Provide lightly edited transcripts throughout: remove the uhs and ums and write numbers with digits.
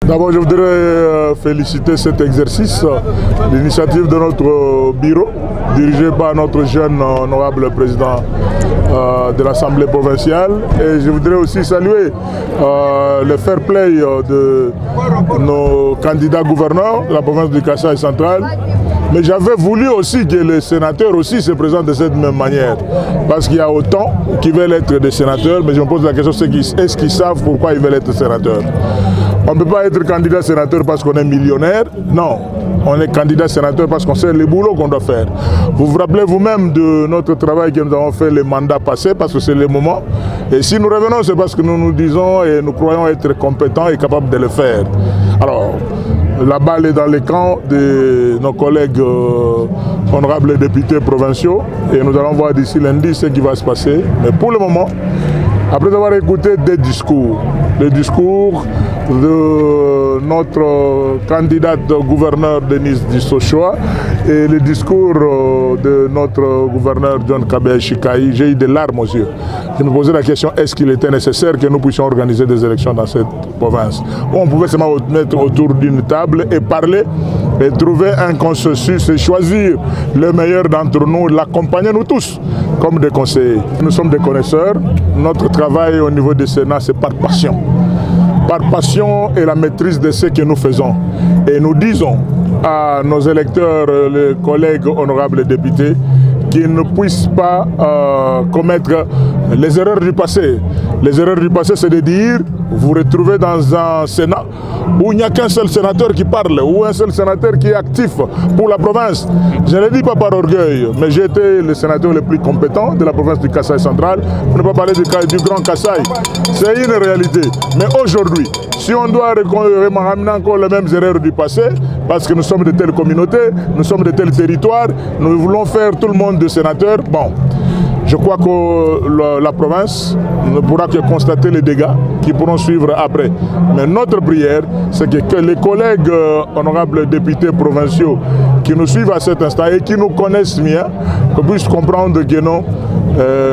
D'abord, je voudrais féliciter cet exercice, l'initiative de notre bureau, dirigé par notre jeune honorable président de l'Assemblée provinciale. Et je voudrais aussi saluer le fair play de nos candidats gouverneurs de la province du Kasaï central. Mais j'avais voulu aussi que les sénateurs aussi se présentent de cette même manière. Parce qu'il y a autant qui veulent être des sénateurs, mais je me pose la question, est-ce qu'ils savent pourquoi ils veulent être sénateurs? On ne peut pas être candidat sénateur parce qu'on est millionnaire. Non, on est candidat sénateur parce qu'on sait les boulots qu'on doit faire. Vous vous rappelez vous-même de notre travail que nous avons fait les mandats passés, parce que c'est le moment. Et si nous revenons, c'est parce que nous nous disons et nous croyons être compétents et capables de le faire. Alors, la balle est dans les camps de nos collègues honorables députés provinciaux et nous allons voir d'ici lundi ce qui va se passer. Mais pour le moment, après avoir écouté des discours, le discours de notre candidate gouverneur Denise Dissochoa et le discours de notre gouverneur John Kabeya Chikai, j'ai eu des larmes aux yeux. Je me posais la question, est-ce qu'il était nécessaire que nous puissions organiser des élections dans cette province? On pouvait seulement mettre autour d'une table et parler et trouver un consensus et choisir le meilleur d'entre nous, l'accompagner nous tous comme des conseillers. Nous sommes des connaisseurs, notre travail au niveau du Sénat c'est par passion. Par passion et la maîtrise de ce que nous faisons. Et nous disons à nos électeurs, les collègues honorables députés, qu'ils ne puissent pas commettre les erreurs du passé. Les erreurs du passé, c'est de dire, vous vous retrouvez dans un Sénat où il n'y a qu'un seul sénateur qui parle, ou un seul sénateur qui est actif pour la province. Je ne le dis pas par orgueil, mais j'ai été le sénateur le plus compétent de la province du Kasaï central, pour ne pas parler du Grand Kasaï. C'est une réalité. Mais aujourd'hui, si on doit ramener encore les mêmes erreurs du passé, parce que nous sommes de telles communautés, nous sommes de tels territoires, nous voulons faire tout le monde de sénateurs, bon, je crois que la province ne pourra que constater les dégâts qui pourront suivre après. Mais notre prière, c'est que les collègues honorables députés provinciaux qui nous suivent à cet instant et qui nous connaissent bien, qu'on puisse comprendre que non,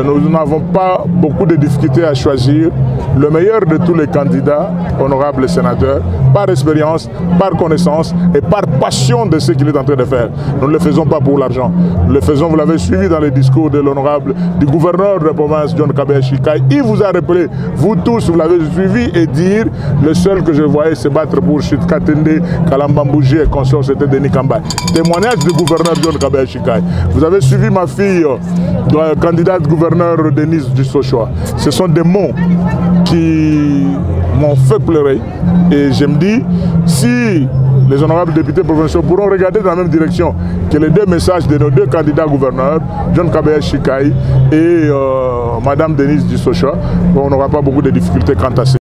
nous n'avons pas beaucoup de difficultés à choisir le meilleur de tous les candidats honorables sénateurs, par expérience, par connaissance et par passion de ce qu'il est en train de faire. Nous ne le faisons pas pour l'argent. Nous le faisons, vous l'avez suivi dans les discours de l'honorable du gouverneur de la province, John Kabeya Chikai. Il vous a rappelé, vous tous, vous l'avez suivi et dire, le seul que je voyais se battre pour Chitkatende, Kalambambouji et consort, c'était Denis Kambay. Témoignage du gouverneur John Kabeya Chikai. Vous avez suivi ma fille, candidate gouverneur Denise Dissochoa. Ce sont des mots qui m'ont fait pleurer et je me dis, si les honorables députés provinciaux pourront regarder dans la même direction que les deux messages de nos deux candidats gouverneurs, John Kabeya Chikai et Madame Denise Dissochoa, on n'aura pas beaucoup de difficultés quant à ça.